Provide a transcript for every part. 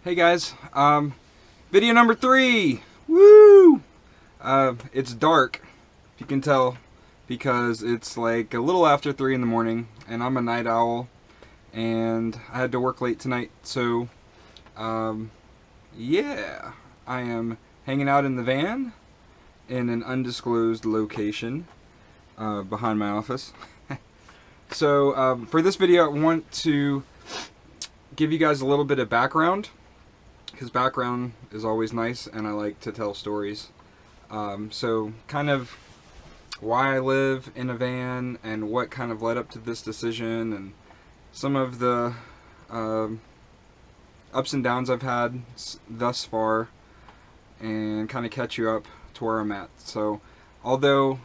Hey guys, video number 3. Woo! It's dark, if you can tell, because it's like a little after 3 in the morning, and I'm a night owl, and I had to work late tonight, so, yeah, I am hanging out in the van in an undisclosed location behind my office. So, for this video, I want to give you guys a little bit of background, because background is always nice and I like to tell stories. So kind of why I live in a van and what kind of led up to this decision and some of the ups and downs I've had thus far, and kind of catch you up to where I'm at. So although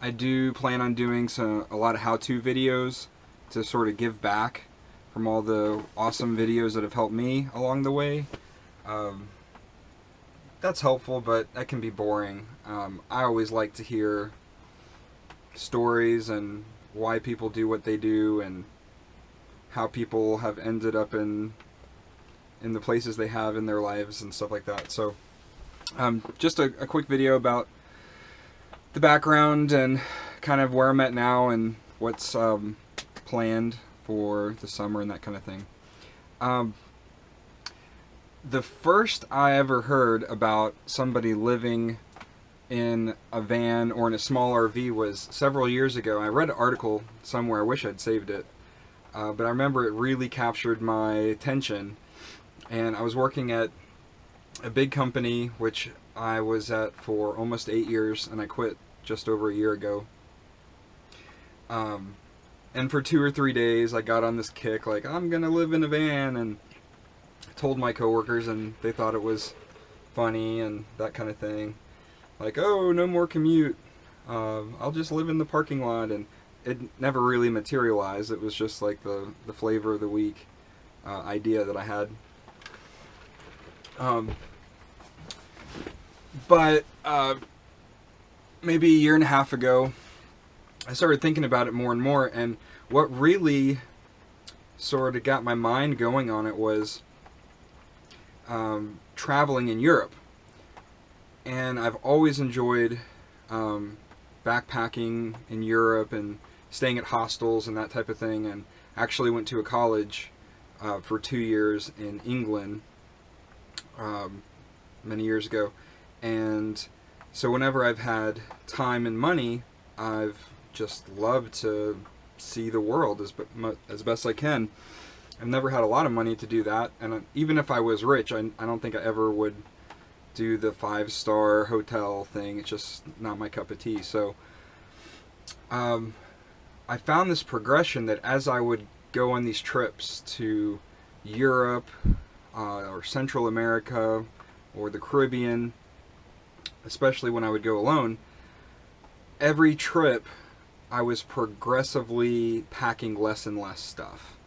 I do plan on doing a lot of how-to videos to sort of give back from all the awesome videos that have helped me along the way. That's helpful, but that can be boring. I always like to hear stories and why people do what they do and how people have ended up in the places they have in their lives and stuff like that. So just a quick video about the background and kind of where I'm at now and what's planned for the summer and that kind of thing. The first I ever heard about somebody living in a van or in a small RV was several years ago. I read an article somewhere, I wish I'd saved it, but I remember it really captured my attention. And I was working at a big company, which I was at for almost 8 years, and I quit just over a year ago. And for 2 or 3 days I got on this kick, like, I'm gonna live in a van, and I told my coworkers and they thought it was funny and that kind of thing. Like, oh, no more commute. I'll just live in the parking lot, and it never really materialized. It was just like the flavor of the week idea that I had. But maybe a year and a half ago, I started thinking about it more and more, and what really sort of got my mind going on it was traveling in Europe. And I've always enjoyed backpacking in Europe and staying at hostels and that type of thing, and actually went to a college for 2 years in England many years ago. And so whenever I've had time and money, I've just loved to see the world as best I can. I've never had a lot of money to do that, and even if I was rich, I don't think I ever would do the 5-star hotel thing. It's just not my cup of tea. So I found this progression that as I would go on these trips to Europe or Central America or the Caribbean, especially when I would go alone, every trip I was progressively packing less and less stuff.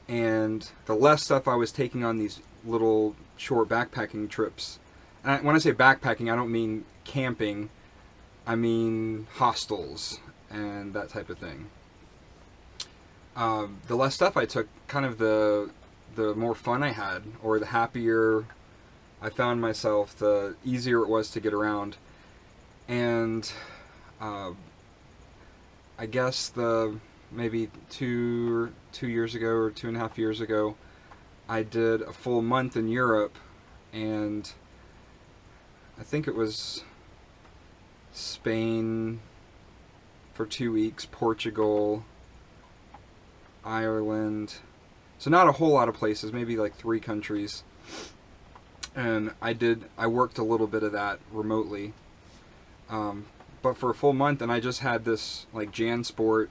And the less stuff I was taking on these little short backpacking trips, and when I say backpacking, I don't mean camping, I mean hostels and that type of thing. The less stuff I took, kind of the more fun I had, or the happier I found myself, the easier it was to get around. And I guess maybe 2 years ago or 2.5 years ago, I did a full month in Europe, and I think it was Spain for 2 weeks, Portugal, Ireland, so not a whole lot of places, maybe like 3 countries. And I worked a little bit of that remotely. But for a full month, and I just had this like JanSport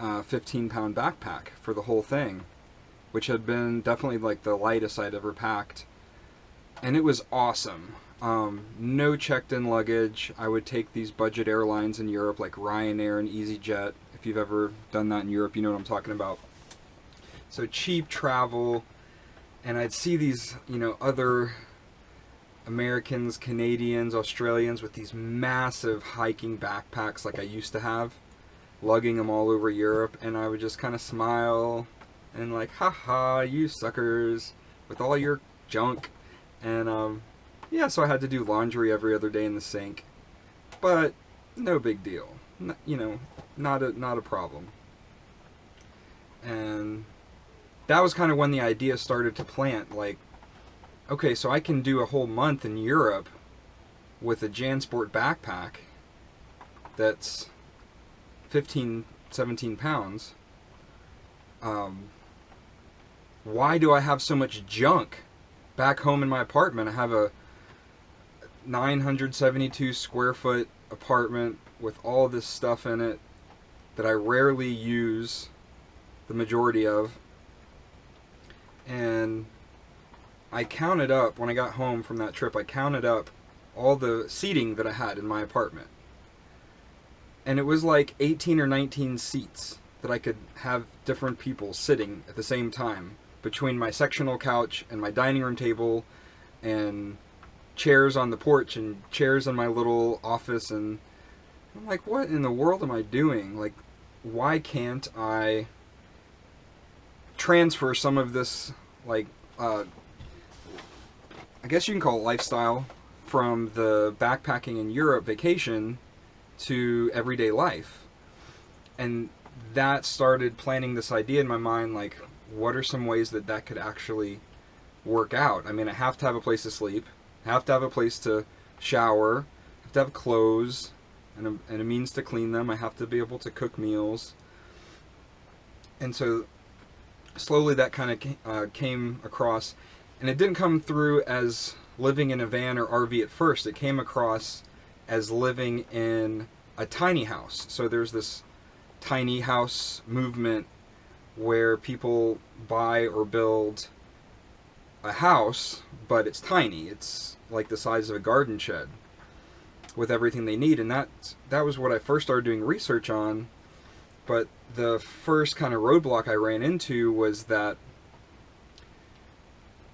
15-pound backpack for the whole thing, which had been definitely like the lightest I'd ever packed, and it was awesome. No checked-in luggage. I would take these budget airlines in Europe like Ryanair and EasyJet. If you've ever done that in Europe, you know what I'm talking about. So cheap travel, and I'd see these, other Americans, Canadians, Australians with these massive hiking backpacks like I used to have, lugging them all over Europe, and I would just kind of smile and like, haha, you suckers with all your junk. And yeah, so I had to do laundry every other day in the sink, but no big deal. You know, not a problem. And that was kind of when the idea started to plant. Like, okay, so I can do a whole month in Europe with a JanSport backpack that's 15, 17 pounds. Why do I have so much junk back home in my apartment? I have a 972 square foot apartment with all this stuff in it that I rarely use the majority of. And I counted up, when I got home from that trip, I counted up all the seating that I had in my apartment. And it was like 18 or 19 seats that I could have different people sitting at the same time between my sectional couch and my dining room table, and chairs on the porch and chairs in my little office. And I'm like, what in the world am I doing? Like, why can't I transfer some of this, like, I guess you can call it lifestyle, from the backpacking in Europe vacation to everyday life? And that started planting this idea in my mind, like, what are some ways that that could actually work out? I mean, I have to have a place to sleep, I have to have a place to shower, I have to have clothes and a means to clean them, I have to be able to cook meals. And so slowly that kind of came across, and it didn't come through as living in a van or RV at first. It came across as living in a tiny house. So there's this tiny house movement where people buy or build a house, but it's tiny. It's like the size of a garden shed with everything they need. And that was what I first started doing research on. But the first kind of roadblock I ran into was that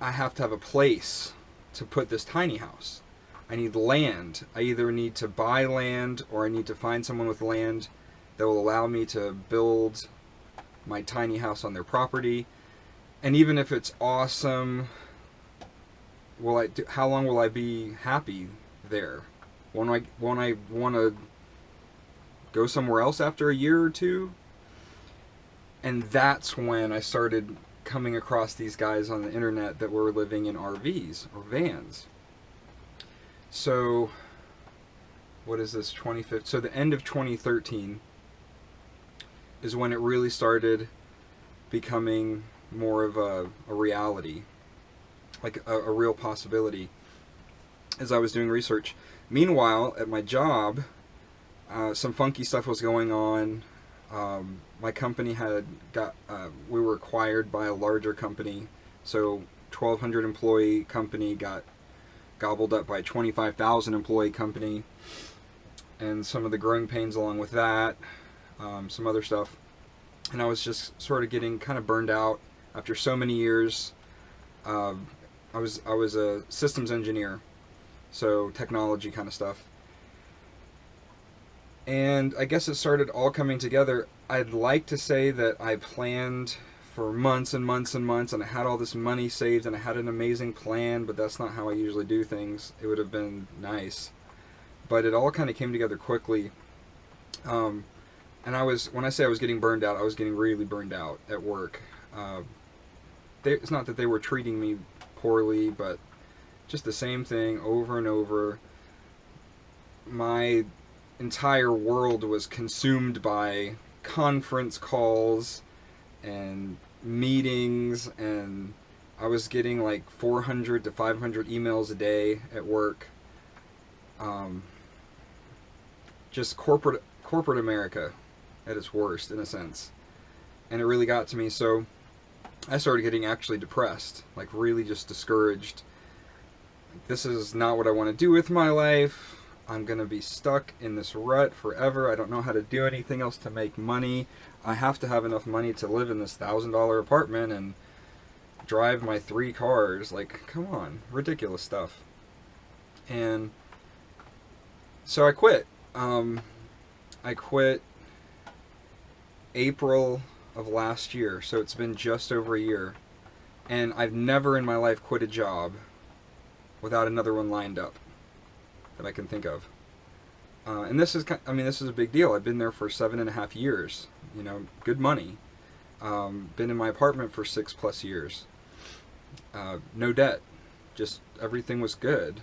I have to have a place to put this tiny house. I need land. I either need to buy land or I need to find someone with land that will allow me to build my tiny house on their property. And even if it's awesome, how long will I be happy there? Won't I want to go somewhere else after a year or two? And that's when I started coming across these guys on the internet that were living in RVs or vans. So what is this, 25th? So the end of 2013 is when it really started becoming more of a reality, like a real possibility, as I was doing research. Meanwhile, at my job, some funky stuff was going on. My company had we were acquired by a larger company, so 1,200 employee company got gobbled up by a 25,000 employee company, and some of the growing pains along with that, some other stuff. And I was just sort of getting kind of burned out after so many years. I was a systems engineer, so technology kind of stuff. And I guess it started all coming together. I'd like to say that I planned for months and months and months, and I had all this money saved, and I had an amazing plan, but that's not how I usually do things. It would have been nice. But it all kind of came together quickly. And when I say I was getting burned out, I was getting really burned out at work. It's not that they were treating me poorly, but just the same thing over and over. My entire world was consumed by conference calls and meetings, and I was getting like 400 to 500 emails a day at work. Just corporate America at its worst, in a sense. And it really got to me, so I started getting actually depressed, like really just discouraged. This is not what I want to do with my life. I'm gonna be stuck in this rut forever. I don't know how to do anything else to make money. I have to have enough money to live in this $1,000 apartment and drive my 3 cars. Like, come on, ridiculous stuff. And so I quit. I quit April of last year, so it's been just over a year, and I've never in my life quit a job without another one lined up that I can think of. And this is, this is a big deal. I've been there for 7.5 years. You know, good money. Been in my apartment for 6+ years. No debt. Just everything was good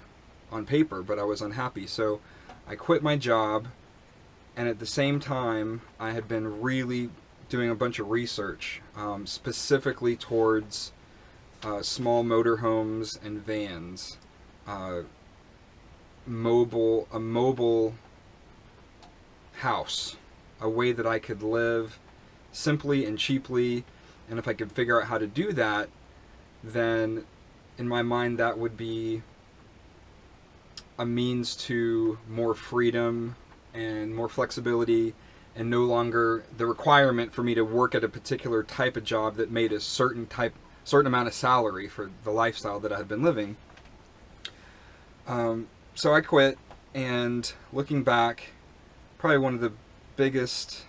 on paper, but I was unhappy. So I quit my job, and at the same time, I had been really doing a bunch of research, specifically towards small motorhomes and vans, a mobile house, a way that I could live simply and cheaply, and if I could figure out how to do that, then in my mind that would be a means to more freedom and more flexibility, and no longer the requirement for me to work at a particular type of job that made a certain amount of salary for the lifestyle that I had been living. So I quit, and looking back, probably one of the biggest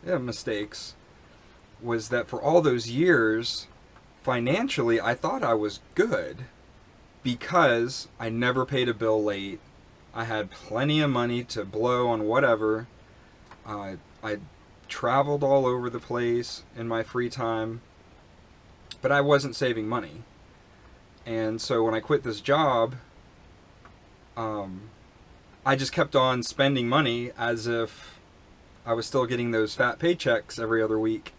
mistakes was that for all those years, financially, I thought I was good because I never paid a bill late. I had plenty of money to blow on whatever. I traveled all over the place in my free time, but I wasn't saving money. And so when I quit this job, I just kept on spending money as if I was still getting those fat paychecks every other week.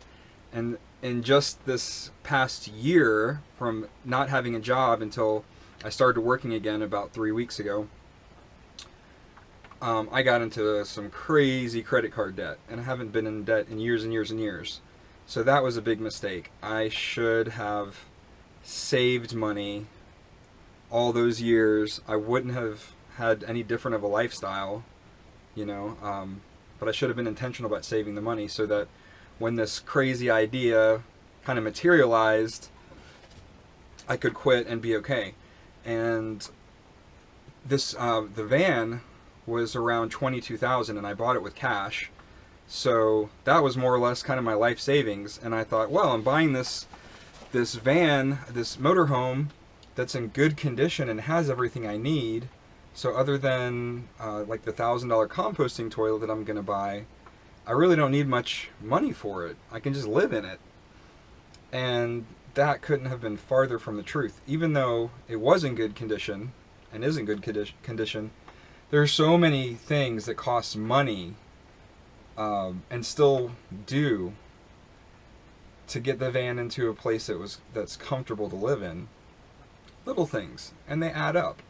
And in just this past year, from not having a job until I started working again about 3 weeks ago, I got into some crazy credit card debt, and I haven't been in debt in years and years and years. So that was a big mistake. I should have saved money all those years. I wouldn't have had any different of a lifestyle, you know, but I should have been intentional about saving the money so that when this crazy idea kind of materialized, I could quit and be okay. And this, the van was around $22,000, and I bought it with cash. So that was more or less kind of my life savings. And I thought, well, I'm buying this van, this motorhome that's in good condition and has everything I need. So other than like the $1,000 composting toilet that I'm going to buy, I really don't need much money for it. I can just live in it. And that couldn't have been farther from the truth. Even though it was in good condition and is in good condition, there are so many things that cost money and still do to get the van into a place that's comfortable to live in. Little things, and they add up.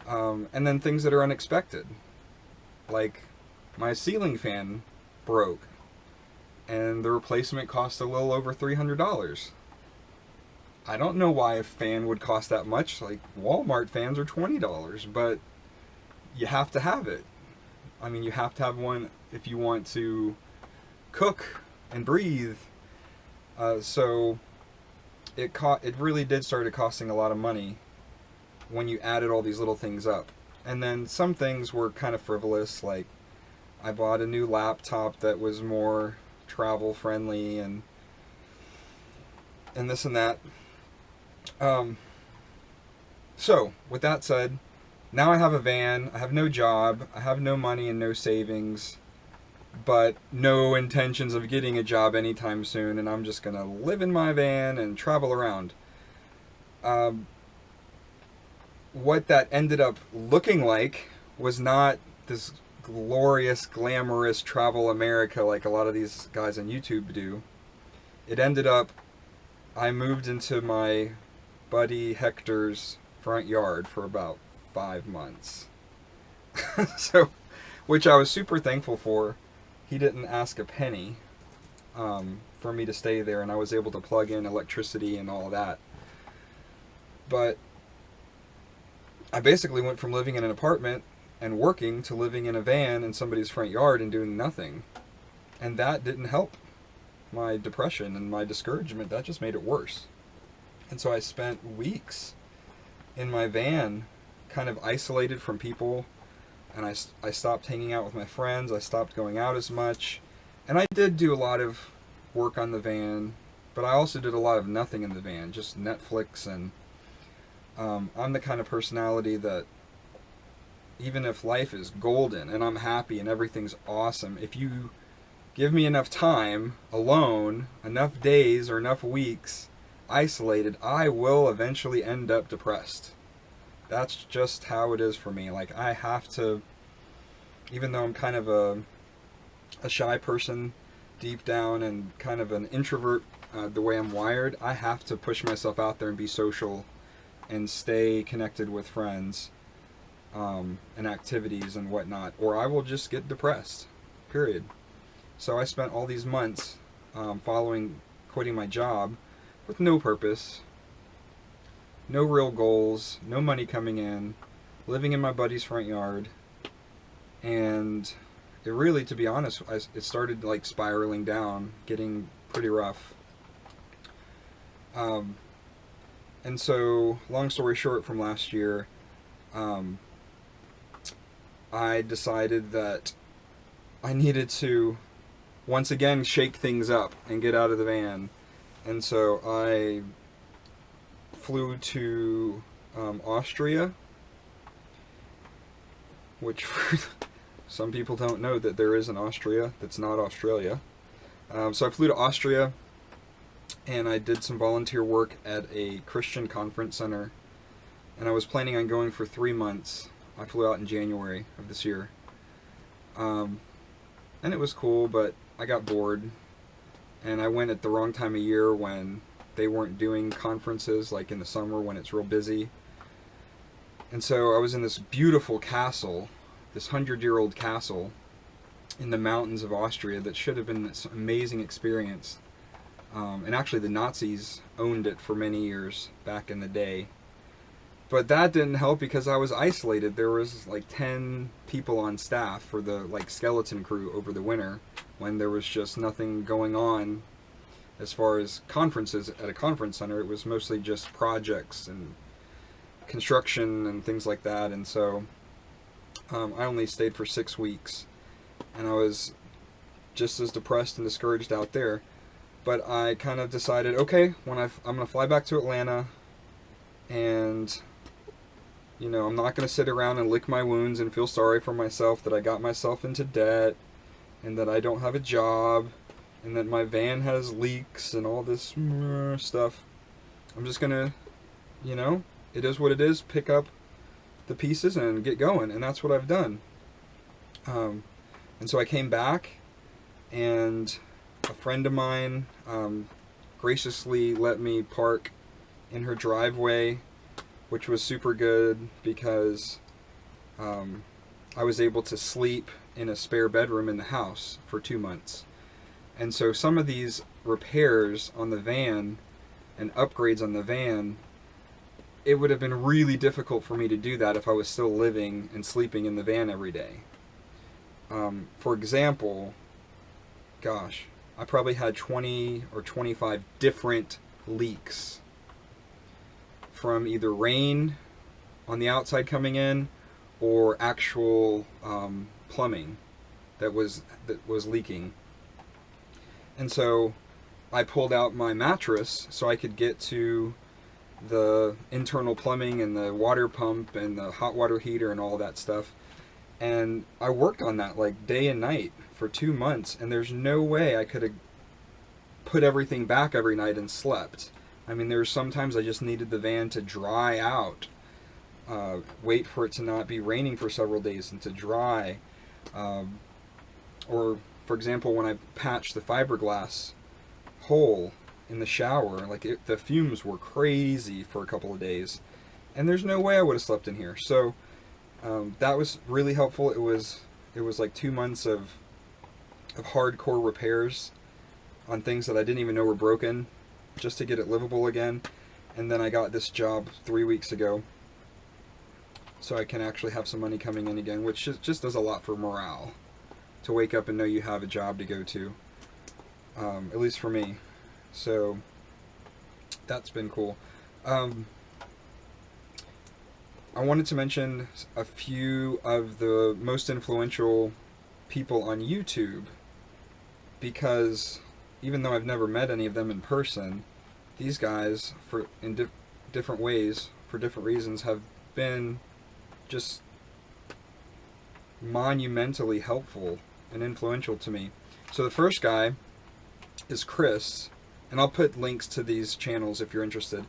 And then things that are unexpected, like my ceiling fan broke, and the replacement cost a little over $300. I don't know why a fan would cost that much. Like Walmart fans are $20, but you have to have it. I mean, you have to have one if you want to cook and breathe. So it really did start costing a lot of money when you added all these little things up. And then some things were kind of frivolous, like I bought a new laptop that was more travel friendly and this and that. So with that said, now I have a van, I have no job, I have no money and no savings, but no intentions of getting a job anytime soon, and I'm just gonna live in my van and travel around. What that ended up looking like was not this glorious, glamorous travel America like a lot of these guys on YouTube do. It ended up, I moved into my buddy Hector's front yard for about 5 months. So, which I was super thankful for. He didn't ask a penny for me to stay there, and I was able to plug in electricity and all that. But I basically went from living in an apartment and working to living in a van in somebody's front yard and doing nothing. And that didn't help my depression and my discouragement. That just made it worse. And so I spent weeks in my van, kind of isolated from people, and I stopped hanging out with my friends. I stopped going out as much. And I did do a lot of work on the van, but I also did a lot of nothing in the van, just Netflix. And I'm the kind of personality that even if life is golden and I'm happy and everything's awesome, if you give me enough time alone, enough days or enough weeks isolated, I will eventually end up depressed. That's just how it is for me. Like, I have to, even though I'm kind of a shy person deep down and kind of an introvert, the way I'm wired, I have to push myself out there and be social and stay connected with friends and activities and whatnot, or I will just get depressed, period. So I spent all these months following quitting my job with no purpose, no real goals, no money coming in, living in my buddy's front yard, and it really, to be honest, it started like spiraling down, getting pretty rough. And so, long story short, from last year, I decided that I needed to once again shake things up and get out of the van. And so I flew to Austria, which some people don't know that there is an Austria that's not Australia. So I flew to Austria and I did some volunteer work at a Christian conference center, and I was planning on going for 3 months. I flew out in January of this year, and it was cool, but I got bored, and I went at the wrong time of year when they weren't doing conferences, like in the summer when it's real busy. And so I was in this beautiful castle, this 100-year-old castle in the mountains of Austria that should have been this amazing experience. And actually the Nazis owned it for many years back in the day. But that didn't help because I was isolated. There was like 10 people on staff for the like skeleton crew over the winter when there was just nothing going on as far as conferences at a conference center. It was mostly just projects and construction and things like that. And so I only stayed for 6 weeks, and I was just as depressed and discouraged out there. But I kind of decided, okay, when I'm going to fly back to Atlanta, and you know, I'm not going to sit around and lick my wounds and feel sorry for myself that I got myself into debt and that I don't have a job and that my van has leaks and all this stuff. I'm just going to, you know, it is what it is, pick up the pieces and get going, and that's what I've done. And so I came back, and a friend of mine graciously let me park in her driveway, which was super good because I was able to sleep in a spare bedroom in the house for 2 months. And so some of these repairs on the van and upgrades on the van, it would have been really difficult for me to do that if I was still living and sleeping in the van every day. For example, gosh, I probably had 20 or 25 different leaks from either rain on the outside coming in or actual plumbing that was leaking. And so I pulled out my mattress so I could get to the internal plumbing and the water pump and the hot water heater and all that stuff. And I worked on that like day and night for 2 months, and there's no way I could have put everything back every night and slept. I mean, there's sometimes I just needed the van to dry out, wait for it to not be raining for several days and to dry. Or, for example, when I patched the fiberglass hole in the shower, like the fumes were crazy for a couple of days, and there's no way I would have slept in here. So that was really helpful. It was like 2 months of hardcore repairs on things that I didn't even know were broken, just to get it livable again. And then I got this job 3 weeks ago, so I can actually have some money coming in again, which just does a lot for morale, to wake up and know you have a job to go to, at least for me. So that's been cool. I wanted to mention a few of the most influential people on YouTube, because even though I've never met any of them in person, these guys, in different ways, for different reasons, have been just monumentally helpful and influential to me. So the first guy is Chris, and I'll put links to these channels if you're interested.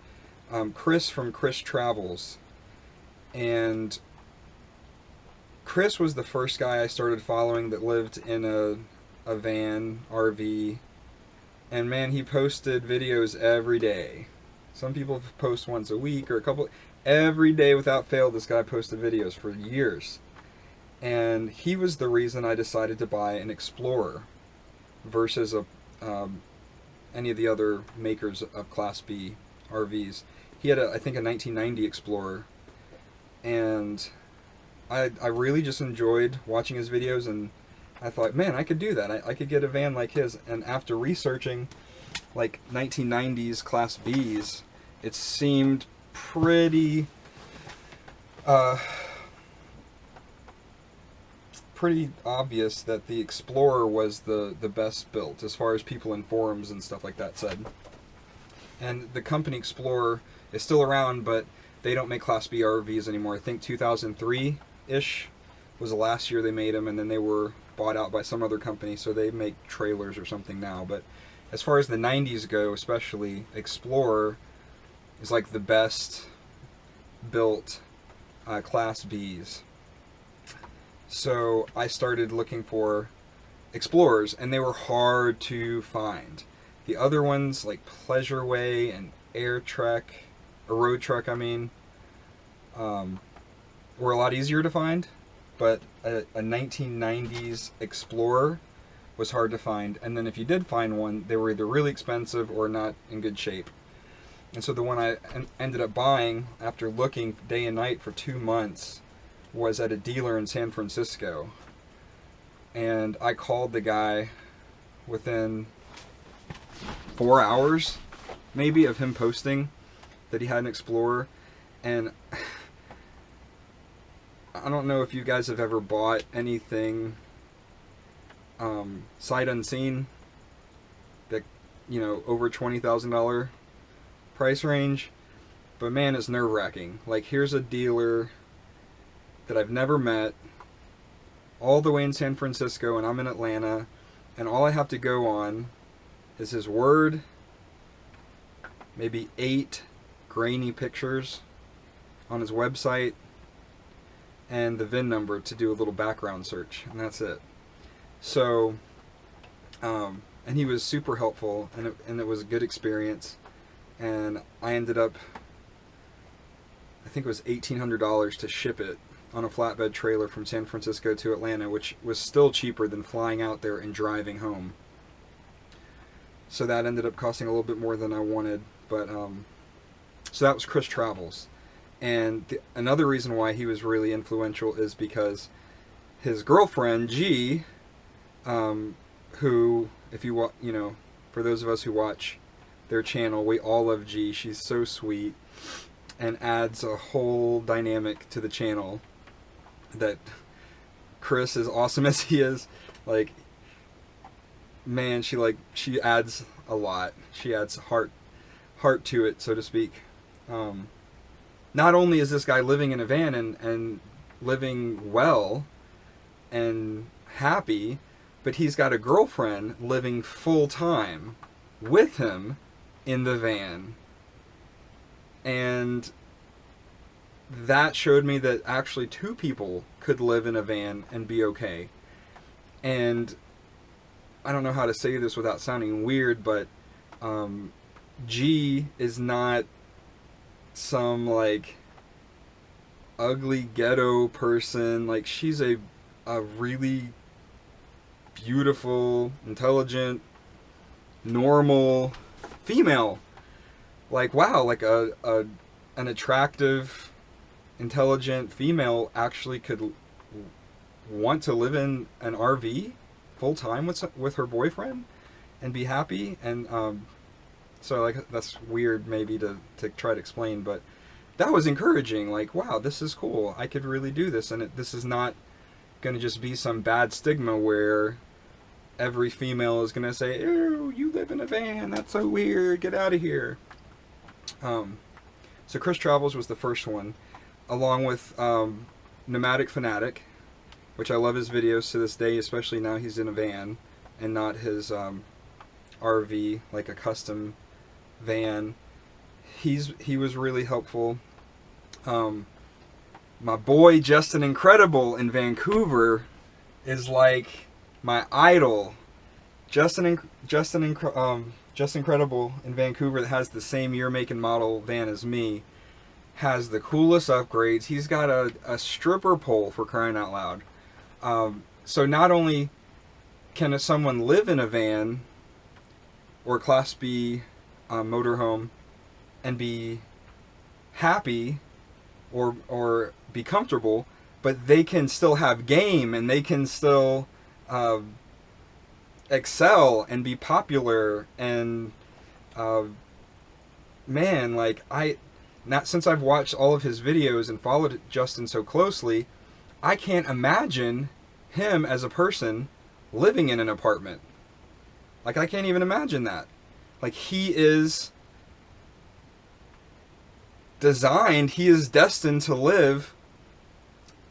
Chris from Chris Travels. And Chris was the first guy I started following that lived in a van, RV. And man, he posted videos every day. Some people post once a week or a couple. Every day without fail, this guy posted videos for years. And he was the reason I decided to buy an Explorer versus any of the other makers of Class B RVs. He had, I think, a 1990 Explorer. And I really just enjoyed watching his videos, and I thought, man, I could do that. I could get a van like his. And after researching like 1990s Class Bs, it seemed pretty pretty obvious that the Explorer was the best built, as far as people in forums and stuff like that said. And the company Explorer is still around, but they don't make Class B RVs anymore. I think 2003-ish was the last year they made them, and then they were bought out by some other company, so they make trailers or something now. But as far as the 90s go, especially, Explorer is like the best built Class Bs. So I started looking for Explorers, and they were hard to find. The other ones, like Pleasureway and Air Trek, or Road Trek, I mean, were a lot easier to find, but a 1990s Explorer was hard to find. And then if you did find one, they were either really expensive or not in good shape. And so the one I ended up buying after looking day and night for 2 months was at a dealer in San Francisco. And I called the guy within 4 hours, maybe, of him posting that he had an Explorer. And I don't know if you guys have ever bought anything sight unseen, that, you know, over $20,000 price range, but man, it's nerve-wracking. Like, here's a dealer that I've never met, all the way in San Francisco, and I'm in Atlanta, and all I have to go on is his word, maybe 8 grainy pictures on his website, and the VIN number to do a little background search, and that's it. So, and he was super helpful, and it was a good experience. And I ended up, I think it was $1,800 to ship it on a flatbed trailer from San Francisco to Atlanta, which was still cheaper than flying out there and driving home. So that ended up costing a little bit more than I wanted, but so that was Chris Travels. And another reason why he was really influential is because his girlfriend G, who, if you know, for those of us who watch their channel, we all love G. She's so sweet and adds a whole dynamic to the channel that Chris, as awesome as he is, like, man, she adds a lot. She adds heart to it, so to speak. Not only is this guy living in a van and living well and happy, but he's got a girlfriend living full-time with him in the van. And that showed me that actually 2 people could live in a van and be okay. And I don't know how to say this without sounding weird, but G is not some, like, ugly ghetto person. Like, she's a really beautiful, intelligent, normal female. Like, wow, like an attractive, intelligent female actually could want to live in an RV full time with her boyfriend and be happy. And so, like, that's weird maybe to try to explain, but that was encouraging. Like, wow, this is cool. I could really do this, and this is not going to just be some bad stigma where every female is going to say, "Ew, you live live in a van. That's so weird. Get out of here. So Chris Travels was the first one, along with Nomadic Fanatic, which I love his videos to this day, especially now he's in a van and not his RV, like a custom van. He was really helpful. My boy Justin Incredible in Vancouver is like my idol. Justin Incredible in Vancouver, that has the same year, make, and model van as me, has the coolest upgrades. He's got a stripper pole, for crying out loud. So not only can someone live in a van or Class B motorhome and be happy or be comfortable, but they can still have game, and they can still excel and be popular. And man, like, since I've watched all of his videos and followed Justin so closely, I can't imagine him as a person living in an apartment. Like, I can't even imagine that. Like, he is designed, he is destined to live,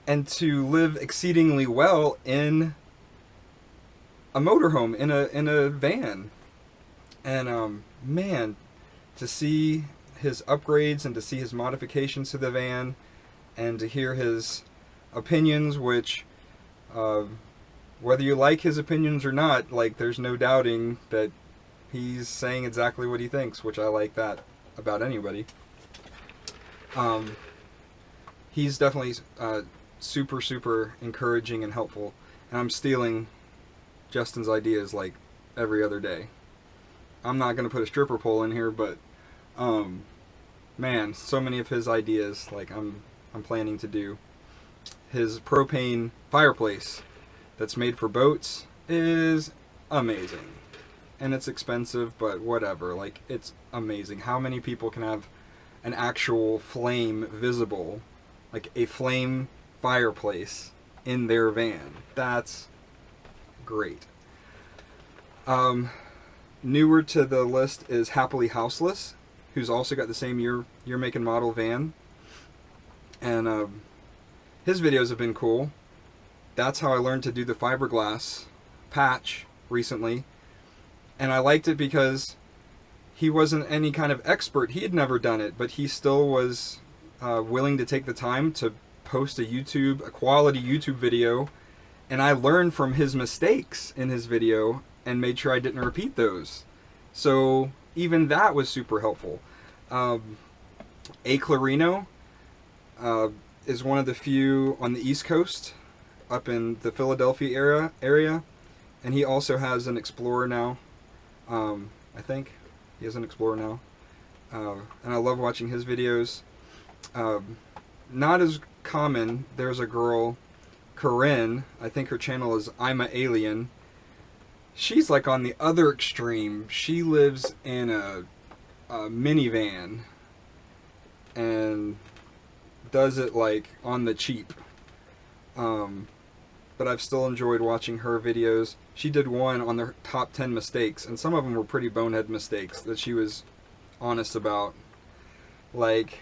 and to live exceedingly well in a motorhome, in a van. And man, to see his upgrades and to see his modifications to the van and to hear his opinions, which whether you like his opinions or not, like, there's no doubting that he's saying exactly what he thinks, which I like that about anybody. He's definitely super encouraging and helpful, and I'm stealing Justin's ideas like every other day. I'm not going to put a stripper pole in here, but man, so many of his ideas, like, I'm planning to do. His propane fireplace that's made for boats is amazing, and it's expensive, but whatever. Like, it's amazing. How many people can have an actual flame visible, like a flame fireplace in their van? That's great. Newer to the list is Happily Houseless, who's also got the same year make and model van, and his videos have been cool. That's how I learned to do the fiberglass patch recently, and I liked it because he wasn't any kind of expert. He had never done it, but he still was willing to take the time to post a quality YouTube video, and I learned from his mistakes in his video and made sure I didn't repeat those. So even that was super helpful. A Clarino is one of the few on the East Coast, up in the Philadelphia area, and he also has an Explorer now. I think he has an Explorer now, and I love watching his videos. Not as common, there's a girl, Corinne, I think her channel is I'm a Alien. She's like on the other extreme. She lives in a minivan and does it like on the cheap. But I've still enjoyed watching her videos. She did one on the top 10 mistakes, and some of them were pretty bonehead mistakes that she was honest about. Like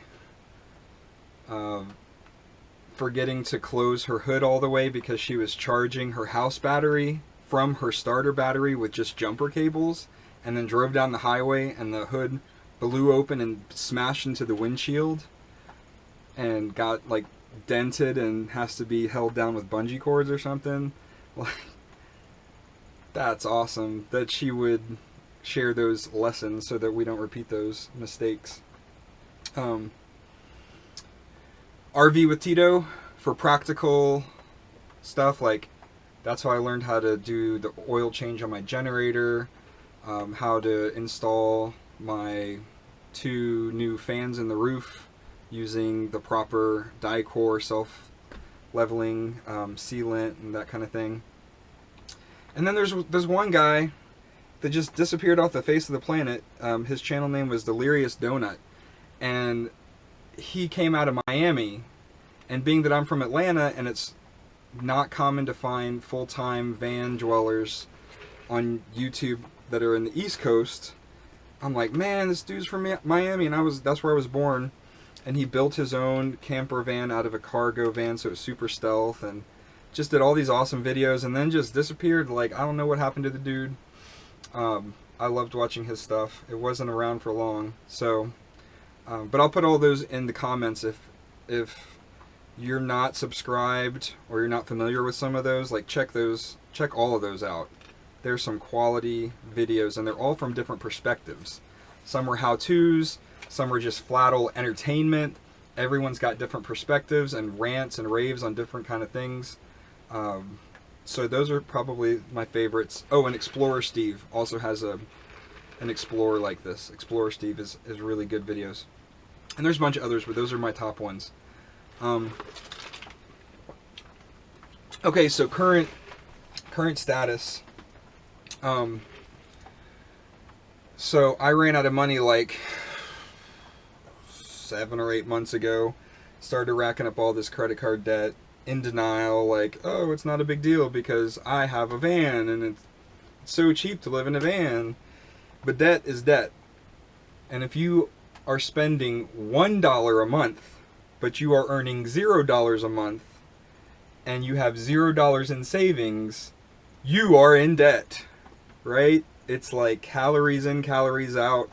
forgetting to close her hood all the way because she was charging her house battery from her starter battery with just jumper cables, and then drove down the highway and the hood blew open and smashed into the windshield and got like dented and has to be held down with bungee cords or something. Like, that's awesome that she would share those lessons so that we don't repeat those mistakes. RV with Tito, for practical stuff, like that's how I learned how to do the oil change on my generator, how to install my 2 new fans in the roof using the proper die-core self-leveling sealant and that kind of thing. And then there's one guy that just disappeared off the face of the planet. His channel name was Delirious Donut, and he came out of Miami, and being that I'm from Atlanta and it's not common to find full-time van dwellers on YouTube that are in the East Coast, I'm like, man, this dude's from Miami, and that's where I was born. And he built his own camper van out of a cargo van, so it was super stealth, and just did all these awesome videos, and then just disappeared. Like, I don't know what happened to the dude. I loved watching his stuff. It wasn't around for long, so but I'll put all those in the comments if you're not subscribed or you're not familiar with some of those. Like, check all of those out. There's some quality videos, and they're all from different perspectives. Some are how-tos, some are just flat old entertainment. Everyone's got different perspectives and rants and raves on different kind of things. So those are probably my favorites. Oh, and Explorer Steve also has an Explorer like this. Explorer Steve is really good videos. And there's a bunch of others, but those are my top ones. Okay, so current status. So I ran out of money like 7 or 8 months ago. Started racking up all this credit card debt. In denial, like, oh, it's not a big deal because I have a van and it's so cheap to live in a van. But debt is debt. And if you are spending $1 a month, but you are earning $0 a month, and you have $0 in savings, you are in debt, right? It's like calories in, calories out.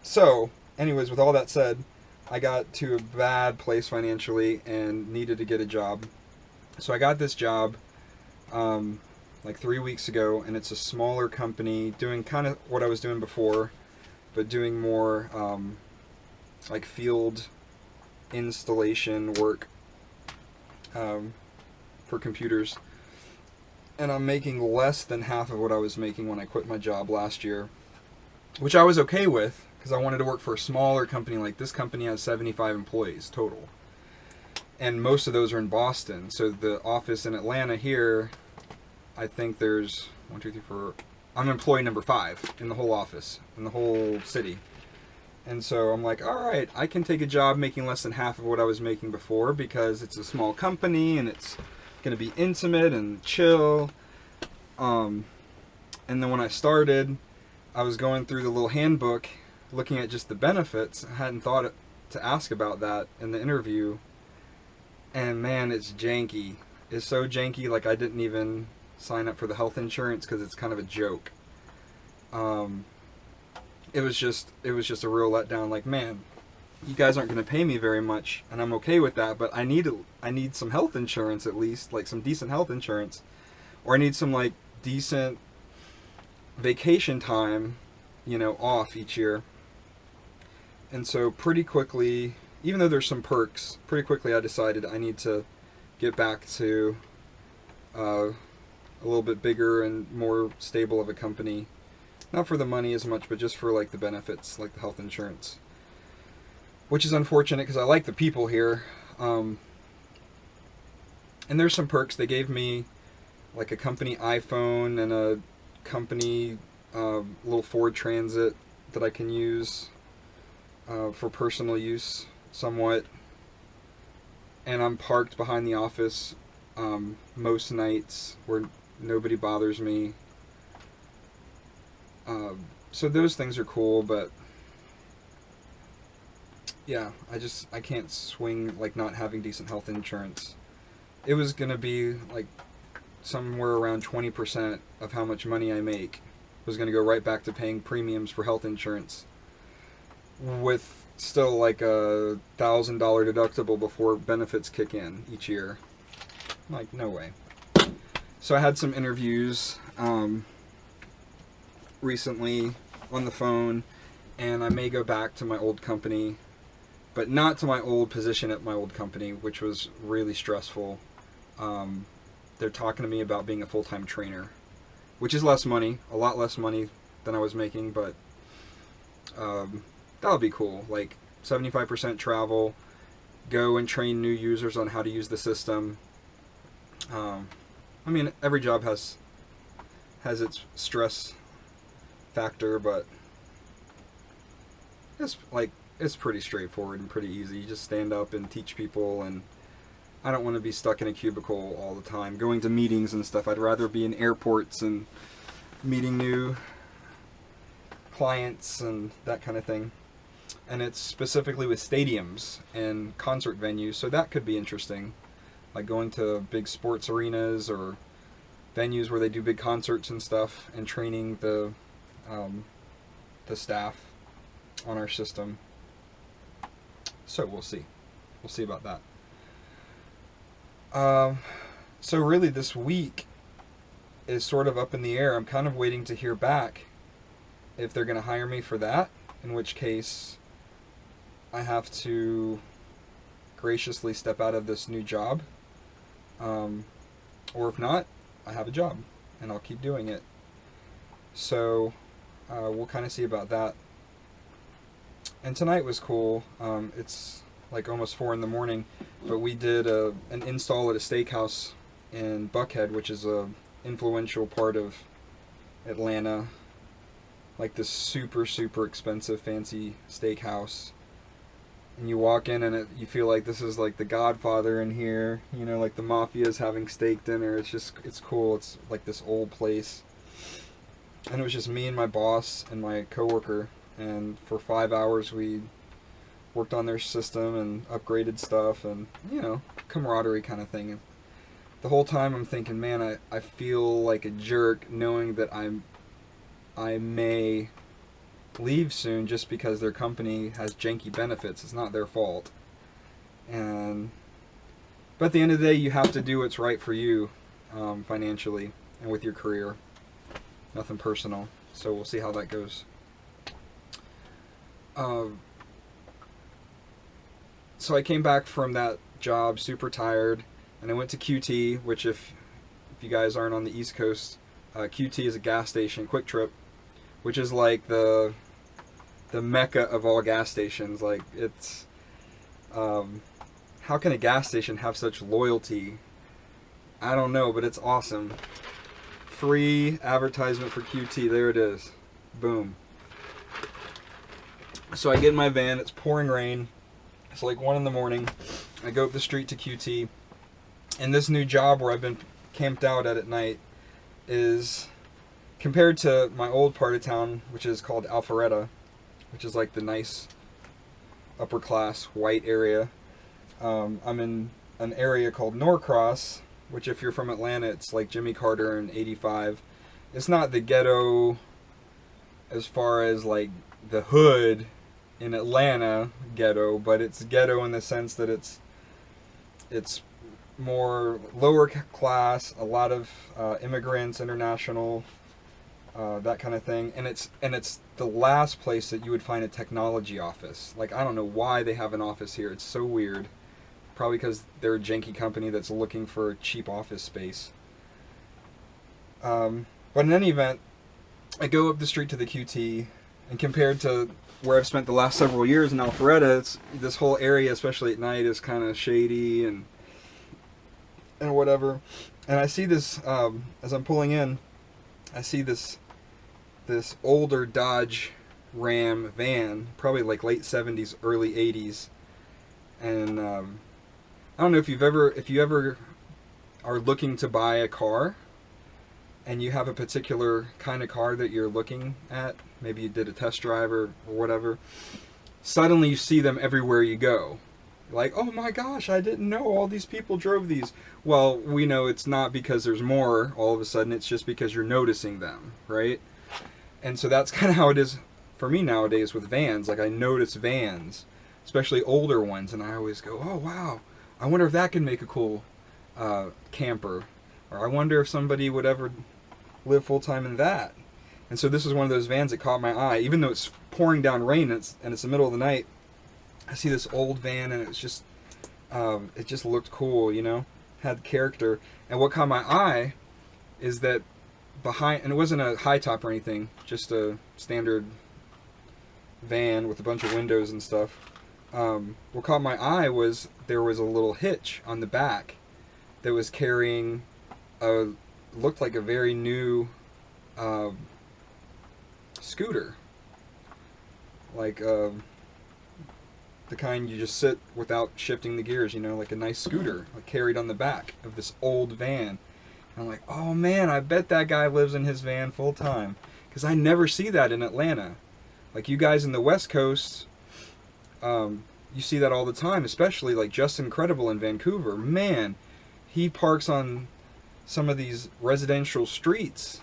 So, anyways, with all that said, I got to a bad place financially and needed to get a job. So I got this job like 3 weeks ago, and it's a smaller company doing kind of what I was doing before, but doing more like field installation work for computers. And I'm making less than half of what I was making when I quit my job last year, which I was okay with, because I wanted to work for a smaller company. Like, this company has 75 employees total, and most of those are in Boston. So the office in Atlanta here, I think there's 1, 2, 3, 4. I'm employee number 5 in the whole office, in the whole city. And so I'm like, all right, I can take a job making less than half of what I was making before, because it's a small company and it's going to be intimate and chill. And then when I started, I was going through the little handbook, looking at just the benefits. I hadn't thought to ask about that in the interview, and man, it's janky. It's so janky. Like, I didn't even sign up for the health insurance because it's kind of a joke. It was just a real letdown. Like, man, you guys aren't going to pay me very much, and I'm okay with that, but I need some health insurance, at least, like some decent health insurance, or I need some like decent vacation time, you know, off each year. And so pretty quickly, even though there's some perks, pretty quickly I decided I need to get back to a little bit bigger and more stable of a company. Not for the money as much, but just for like the benefits, like the health insurance. Which is unfortunate because I like the people here. And there's some perks. They gave me like a company iPhone and a company little Ford Transit that I can use for personal use somewhat. And I'm parked behind the office most nights where nobody bothers me. So those things are cool, but yeah, I can't swing like not having decent health insurance. It was gonna be like somewhere around 20% of how much money I make was gonna go right back to paying premiums for health insurance, with still like a $1,000 deductible before benefits kick in each year. Like, no way. So I had some interviews recently on the phone, and I may go back to my old company, but not to my old position at my old company, which was really stressful. They're talking to me about being a full-time trainer, which is less money, a lot less money than I was making, but that'll be cool. Like 75% travel, go and train new users on how to use the system. I mean, every job has its stress factor, but it's pretty straightforward and pretty easy. You just stand up and teach people, and I don't want to be stuck in a cubicle all the time, going to meetings and stuff. I'd rather be in airports and meeting new clients and that kind of thing. And it's specifically with stadiums and concert venues, so that could be interesting. Like going to big sports arenas or venues where they do big concerts and stuff, and training the staff on our system. So we'll see. We'll see about that. So really this week is sort of up in the air. I'm kind of waiting to hear back if they're going to hire me for that, in which case I have to graciously step out of this new job. Or if not, I have a job and I'll keep doing it. So we'll kind of see about that. And tonight was cool. It's like almost 4 in the morning, but we did an install at a steakhouse in Buckhead, which is a influential part of Atlanta. Like this super, super expensive, fancy steakhouse. And you walk in and you feel like this is like the Godfather in here. You know, like the mafia's having steak dinner. It's cool. It's like this old place. And it was just me and my boss and my coworker. And for 5 hours we worked on their system and upgraded stuff and, you know, camaraderie kind of thing. And the whole time I'm thinking, man, I feel like a jerk knowing that I may leave soon just because their company has janky benefits. It's not their fault. But at the end of the day, you have to do what's right for you financially and with your career. Nothing personal. So we'll see how that goes. So I came back from that job super tired, and I went to QT, which if you guys aren't on the East Coast, QT is a gas station, Quick Trip, which is like the mecca of all gas stations. Like it's, how can a gas station have such loyalty? I don't know, but it's awesome. Free advertisement for QT, there it is. Boom. So I get in my van, it's pouring rain. It's like 1 in the morning. I go up the street to QT, and this new job where I've been camped out at night is, compared to my old part of town, which is called Alpharetta, which is like the nice upper class white area. I'm in an area called Norcross, which if you're from Atlanta, it's like Jimmy Carter and 85. It's not the ghetto as far as like the hood in Atlanta ghetto, but it's ghetto in the sense that it's more lower class, a lot of immigrants, international, that kind of thing, and it's the last place that you would find a technology office. Like, I don't know why they have an office here. It's so weird. Probably because they're a janky company that's looking for cheap office space. But in any event, I go up the street to the QT, and compared to where I've spent the last several years in Alpharetta, this whole area, especially at night, is kind of shady and whatever. And I see this, as I'm pulling in, I see this older Dodge Ram van, probably like late 70s, early 80s. And I don't know if you ever are looking to buy a car and you have a particular kind of car that you're looking at, maybe you did a test drive or whatever, suddenly you see them everywhere you go. Like, oh my gosh, I didn't know all these people drove these. Well, we know it's not because there's more all of a sudden, it's just because you're noticing them, right? And so that's kind of how it is for me nowadays with vans. Like, I notice vans, especially older ones, and I always go, oh wow, I wonder if that can make a cool camper. Or I wonder if somebody would ever live full-time in that. And so this is one of those vans that caught my eye. Even though it's pouring down rain and it's the middle of the night, I see this old van, and it's just it just looked cool, you know, had character. And what caught my eye is that behind, and it wasn't a high top or anything, just a standard van with a bunch of windows and stuff. What caught my eye was there was a little hitch on the back that was carrying looked like a very new scooter, like the kind you just sit without shifting the gears, you know, like a nice scooter, like carried on the back of this old van. And I'm like, oh man, I bet that guy lives in his van full time, because I never see that in Atlanta. Like you guys in the West Coast, you see that all the time, especially like Just Incredible in Vancouver. Man, he parks on some of these residential streets,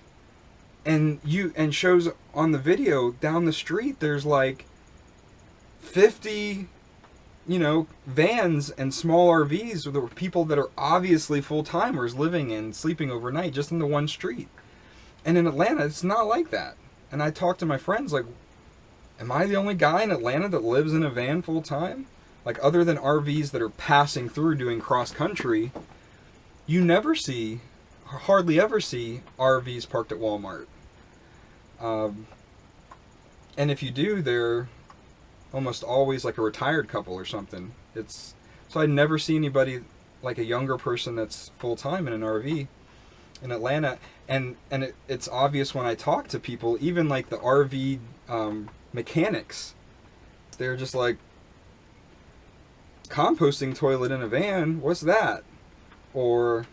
and shows on the video down the street there's like 50, you know, vans and small RVs with people that are obviously full-timers living in, sleeping overnight just in the one street. And in Atlanta, it's not like that. And I talk to my friends like, am I the only guy in Atlanta that lives in a van full-time? Like, other than RVs that are passing through doing cross-country, you never see, hardly ever see, RVs parked at Walmart. And if you do, they're almost always like a retired couple or something. So I never see anybody like a younger person that's full-time in an RV in Atlanta. And it's obvious when I talk to people, even like the RV mechanics, they're just like, composting toilet in a van, what's that? Or,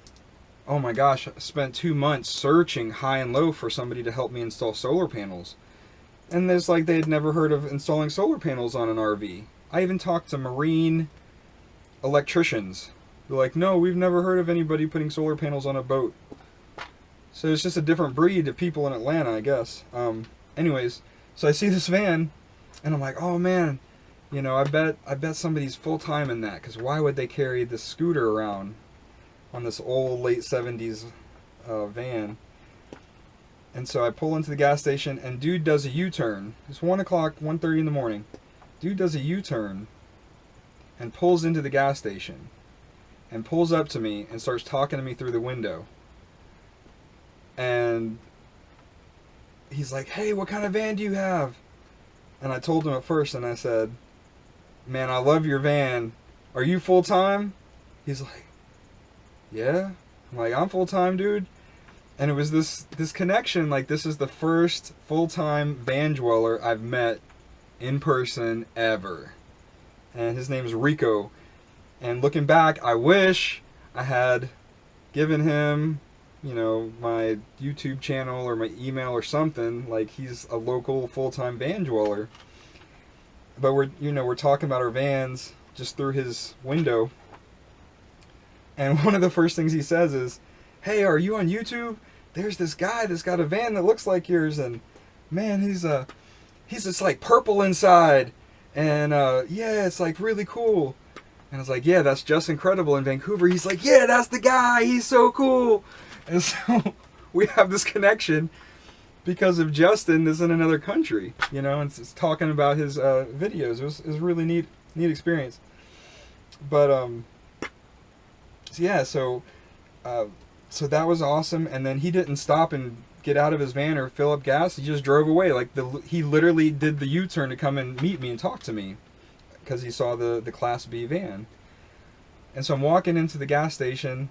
oh my gosh, I spent 2 months searching high and low for somebody to help me install solar panels. And it's like they had never heard of installing solar panels on an RV. I even talked to marine electricians. They're like, no, we've never heard of anybody putting solar panels on a boat. So it's just a different breed of people in Atlanta, I guess. Anyways, so I see this van, and I'm like, oh man, you know, I bet somebody's full-time in that, because why would they carry this scooter around on this old late 70s van? And so I pull into the gas station, and dude does a U-turn. It's 1 o'clock, 1:30 in the morning. Dude does a U-turn and pulls into the gas station and pulls up to me and starts talking to me through the window. And he's like, hey, what kind of van do you have? And I told him at first, and I said, man, I love your van. Are you full-time? He's like, yeah. I'm like, I'm full-time, dude. And it was this connection, like this is the first full-time van dweller I've met in person ever. And his name's Rico. And looking back, I wish I had given him, you know, my YouTube channel or my email or something. Like, he's a local full-time van dweller. But we're talking about our vans just through his window. And one of the first things he says is, hey, are you on YouTube? There's this guy that's got a van that looks like yours, and man, he's just like purple inside, and yeah, it's like really cool. And I was like, yeah, that's Just Incredible in Vancouver. He's like, yeah, that's the guy, he's so cool. And so we have this connection because of Justin is in another country, you know, and it's talking about his videos. It was really neat experience. But so yeah, so that was awesome. And then he didn't stop and get out of his van or fill up gas. He just drove away. Like, he literally did the U-turn to come and meet me and talk to me because he saw the Class B van. And so I'm walking into the gas station,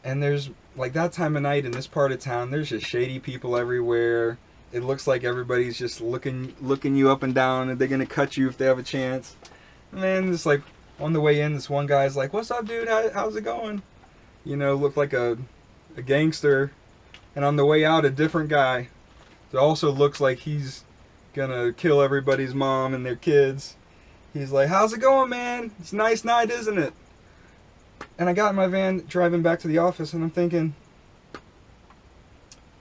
and there's, like, that time of night in this part of town, there's just shady people everywhere. It looks like everybody's just looking you up and down, and they're gonna cut you if they have a chance. And then it's like, on the way in, this one guy's like, what's up, dude? How's it going? You know, looked like a gangster. And on the way out, a different guy that also looks like he's gonna kill everybody's mom and their kids. He's like, how's it going, man? It's a nice night, isn't it? And I got in my van driving back to the office, and I'm thinking,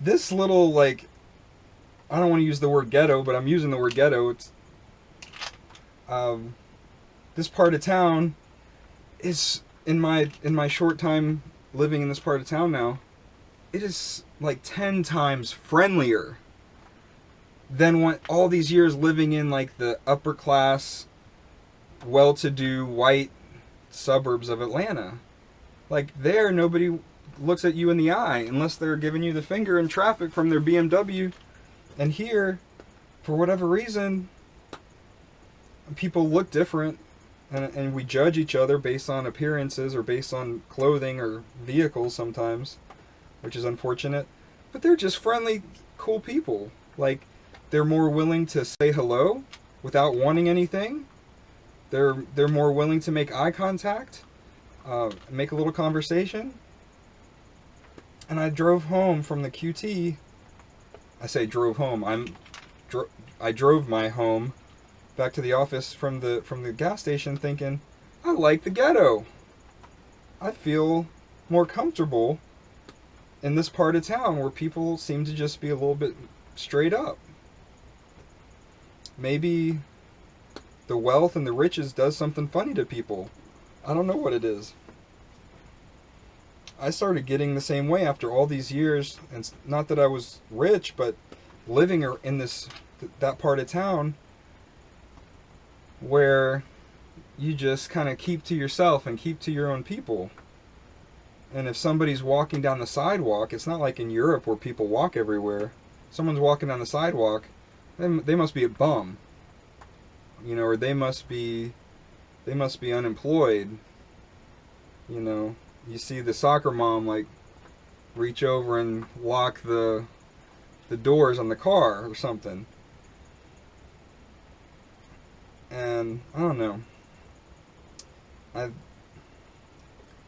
this little, like, I don't want to use the word ghetto, but I'm using the word ghetto. It's this part of town is, in my short time living in this part of town now, it is like 10 times friendlier than what all these years living in like the upper class, well-to-do white suburbs of Atlanta. Like, there, nobody looks at you in the eye unless they're giving you the finger in traffic from their BMW. And here, for whatever reason, people look different, and we judge each other based on appearances or based on clothing or vehicles sometimes, which is unfortunate. But they're just friendly, cool people. Like, they're more willing to say hello without wanting anything They're more willing to make eye contact, make a little conversation. And I drove home from the QT. I say drove home. I drove my home back to the office from the gas station, thinking, I like the ghetto. I feel more comfortable in this part of town where people seem to just be a little bit straight up. Maybe the wealth and the riches does something funny to people. I don't know what it is. I started getting the same way after all these years, and not that I was rich, but living in that part of town where you just kind of keep to yourself and keep to your own people. And if somebody's walking down the sidewalk, it's not like in Europe where people walk everywhere. Someone's walking down the sidewalk, they must be a bum, you know, or they must be unemployed. You know, you see the soccer mom like reach over and lock the doors on the car or something. And I don't know.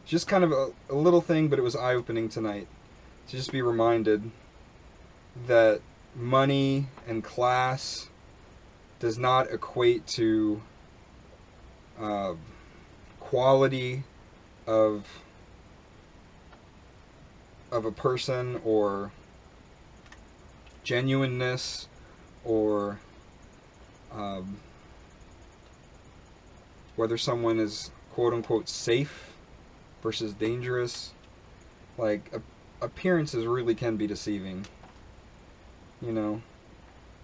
Just kind of a little thing, but it was eye-opening tonight to just be reminded that money and class does not equate to quality of a person, or genuineness, or whether someone is quote-unquote safe versus dangerous. Like, appearances really can be deceiving. You know,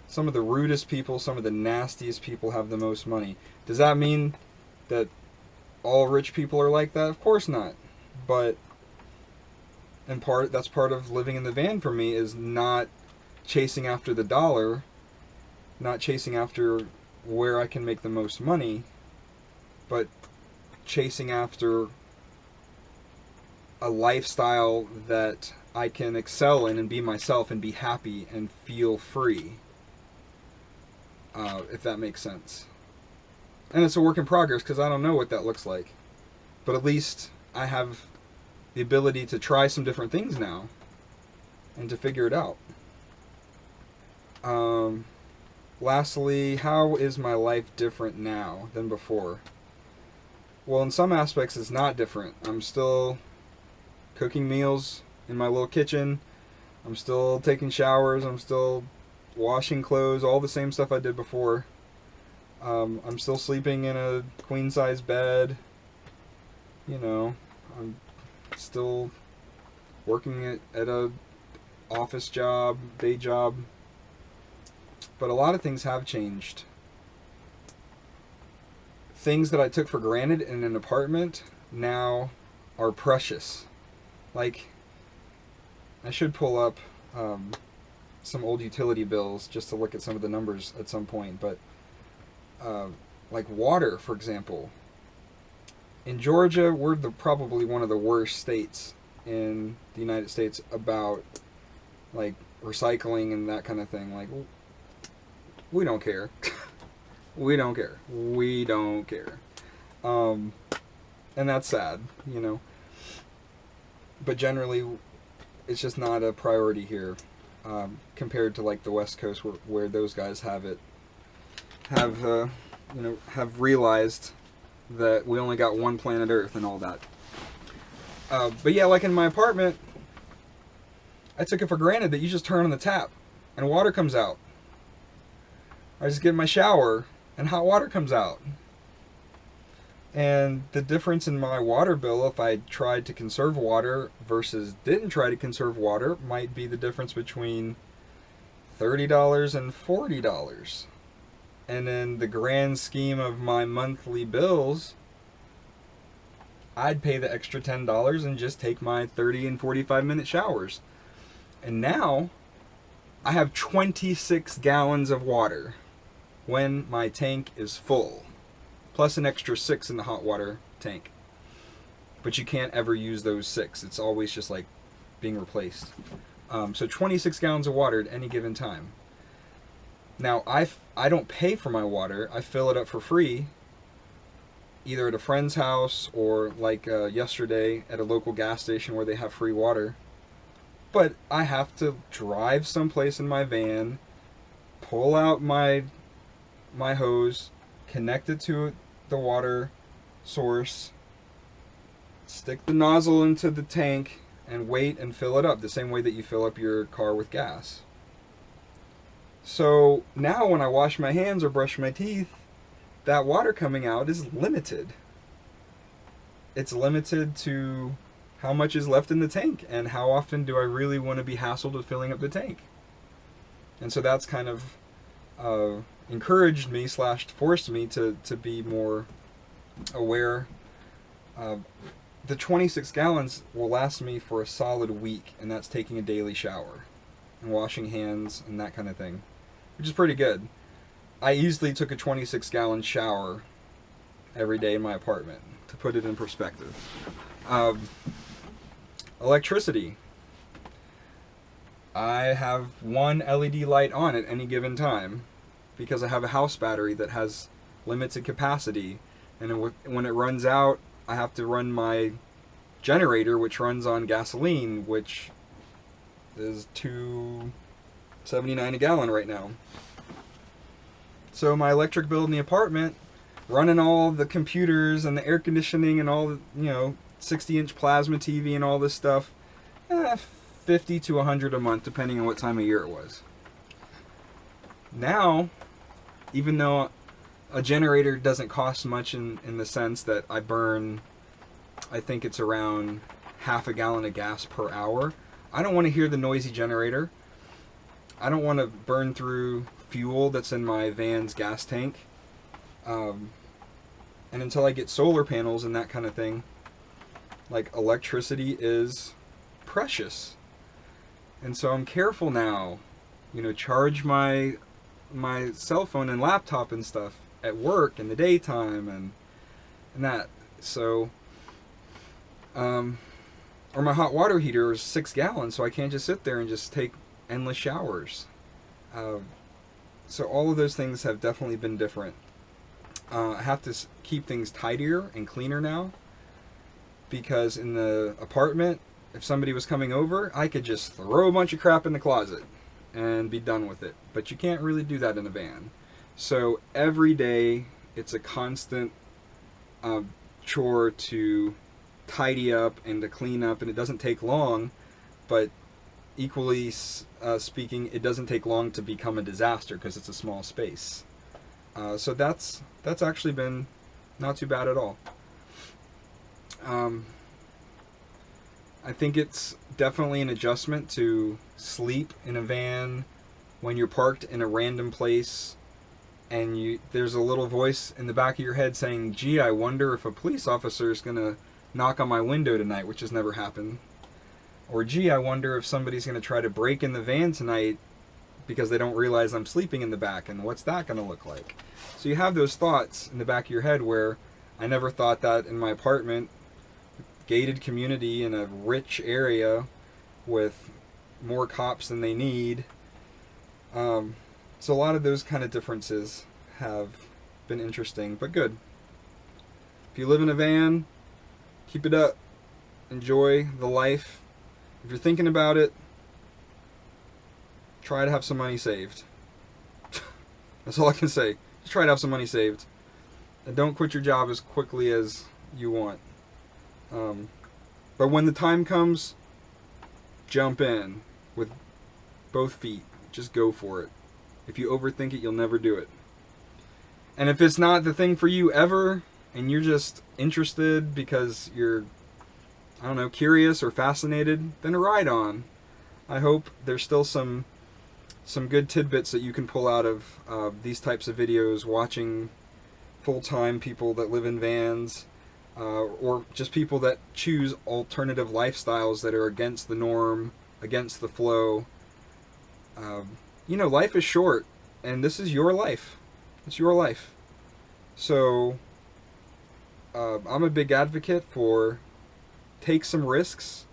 some of the rudest people, some of the nastiest people have the most money. Does that mean that all rich people are like that? Of course not. But that's part of living in the van for me, is not chasing after the dollar, not chasing after where I can make the most money, but chasing after a lifestyle that I can excel in and be myself and be happy and feel free, if that makes sense. And it's a work in progress, because I don't know what that looks like, but at least I have the ability to try some different things now and to figure it out. Lastly, how is my life different now than before? Well, in some aspects it's not different. I'm still cooking meals in my little kitchen. I'm still taking showers. I'm still washing clothes, all the same stuff I did before. I'm still sleeping in a queen-size bed. You know, I'm still working at a office job, day job. But a lot of things have changed. Things that I took for granted in an apartment now are precious. Like, I should pull up some old utility bills just to look at some of the numbers at some point, but like water, for example. In Georgia, we're probably one of the worst states in the United States about like recycling and that kind of thing. Like, we don't care. We don't care. We don't care. And that's sad, you know. But generally, it's just not a priority here, compared to like the West Coast, where those guys have realized that we only got one planet Earth and all that. But yeah, like in my apartment, I took it for granted that you just turn on the tap and water comes out. I just get in my shower and hot water comes out. And the difference in my water bill, if I tried to conserve water versus didn't try to conserve water, might be the difference between $30 and $40. And in the grand scheme of my monthly bills, I'd pay the extra $10 and just take my 30 and 45-minute showers. And now, I have 26 gallons of water when my tank is full, plus an extra 6 in the hot water tank. But you can't ever use those 6. It's always just like being replaced. So 26 gallons of water at any given time. Now, I don't pay for my water. I fill it up for free either at a friend's house or like yesterday at a local gas station where they have free water. But I have to drive someplace in my van, pull out my hose, connect it to the water source, stick the nozzle into the tank, and wait and fill it up the same way that you fill up your car with gas. So now when I wash my hands or brush my teeth, that water coming out is limited. It's limited to how much is left in the tank and how often do I really want to be hassled with filling up the tank. And so that's kind of encouraged me / forced me to be more aware. The 26 gallons will last me for a solid week, and that's taking a daily shower and washing hands and that kind of thing, which is pretty good. I easily took a 26 gallon shower every day in my apartment, to put it in perspective. Electricity. I have one LED light on at any given time because I have a house battery that has limited capacity, and when it runs out, I have to run my generator, which runs on gasoline, which is $2.79 a gallon right now. So my electric bill in the apartment, running all the computers and the air conditioning and all the, 60-inch plasma TV and all this stuff, 50 to 100 a month, depending on what time of year it was. Now, even though a generator doesn't cost much in the sense that I burn, I think it's around half a gallon of gas per hour, I don't want to hear the noisy generator. I don't want to burn through fuel that's in my van's gas tank. And until I get solar panels and that kind of thing, like, electricity is precious. And so I'm careful now, charge my cell phone and laptop and stuff at work in the daytime and that. So, or my hot water heater is 6 gallons, so I can't just sit there and just take endless showers. So all of those things have definitely been different. I have to keep things tidier and cleaner now, because in the apartment, if somebody was coming over, I could just throw a bunch of crap in the closet and be done with it. But you can't really do that in a van. So every day, it's a constant chore to tidy up and to clean up, and it doesn't take long, but equally speaking, it doesn't take long to become a disaster because it's a small space. So that's actually been not too bad at all. I think it's definitely an adjustment to sleep in a van when you're parked in a random place and there's a little voice in the back of your head saying, gee, I wonder if a police officer is going to knock on my window tonight, which has never happened. Or, gee, I wonder if somebody's going to try to break in the van tonight because they don't realize I'm sleeping in the back, and what's that going to look like? So you have those thoughts in the back of your head where I never thought that in my apartment, gated community in a rich area with more cops than they need. So a lot of those kind of differences have been interesting, but good. If you live in a van, keep it up. Enjoy the life. If you're thinking about it, try to have some money saved. That's all I can say. Just try to have some money saved. And don't quit your job as quickly as you want. But when the time comes, jump in with both feet. Just go for it. If you overthink it, you'll never do it. And if it's not the thing for you ever, and you're just interested because you're, I don't know, curious or fascinated, then ride on. I hope there's still some good tidbits that you can pull out of these types of videos, watching full-time people that live in vans, or just people that choose alternative lifestyles that are against the norm, against the flow. Life is short, and this is your life. It's your life. So, I'm a big advocate for take some risks.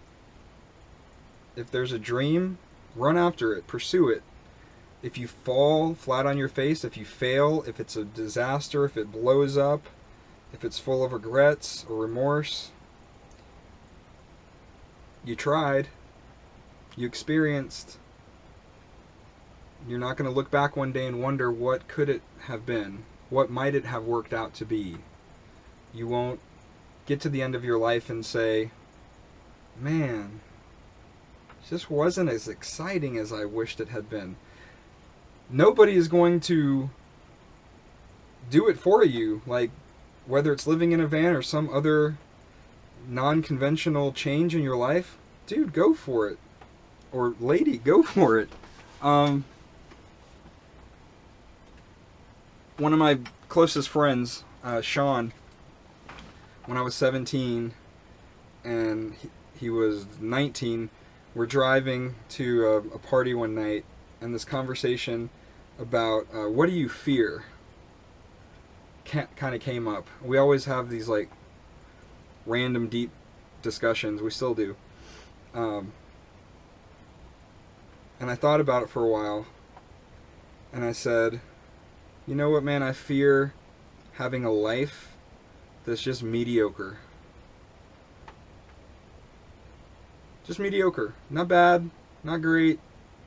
If there's a dream, run after it, pursue it. If you fall flat on your face, if you fail, if it's a disaster, if it blows up, if it's full of regrets or remorse, you tried, you experienced. You're not going to look back one day and wonder what could it have been, what might it have worked out to be. You won't get to the end of your life and say, man, this wasn't as exciting as I wished it had been. Nobody is going to do it for you, like whether it's living in a van or some other non-conventional change in your life. Dude, go for it. Or lady, go for it. One of my closest friends, Sean, when I was 17 and he was 19, we're driving to a party one night, and this conversation about what do you fear kind of came up. We always have these like random deep discussions. We still do. And I thought about it for a while, and I said, you know what, man, I fear having a life that's just mediocre. Just mediocre. Not bad, not great,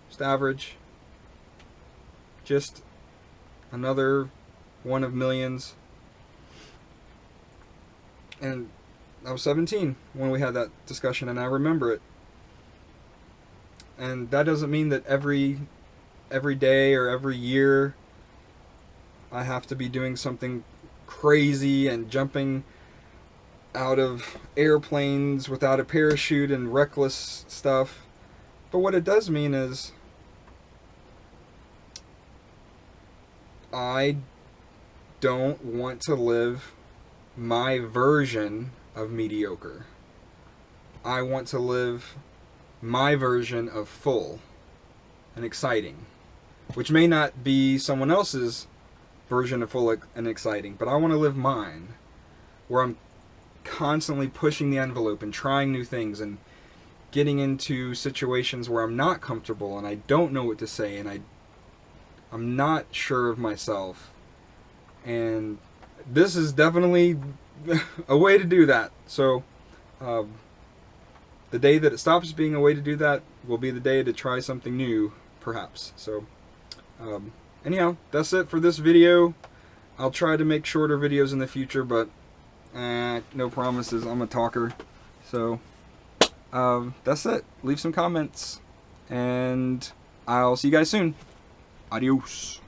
just average. Just another one of millions. And I was 17 when we had that discussion, and I remember it. And that doesn't mean that every day or every year I have to be doing something crazy and jumping out of airplanes without a parachute and reckless stuff. But what it does mean is I don't want to live my version of mediocre. I want to live my version of full and exciting, which may not be someone else's version of full and exciting, but I want to live mine, where I'm constantly pushing the envelope and trying new things and getting into situations where I'm not comfortable and I don't know what to say and I'm not sure of myself. And this is definitely a way to do that. So the day that it stops being a way to do that will be the day to try something new, perhaps. So anyhow, that's it for this video. I'll try to make shorter videos in the future, but no promises. I'm a talker. So that's it. Leave some comments, and I'll see you guys soon. Adios.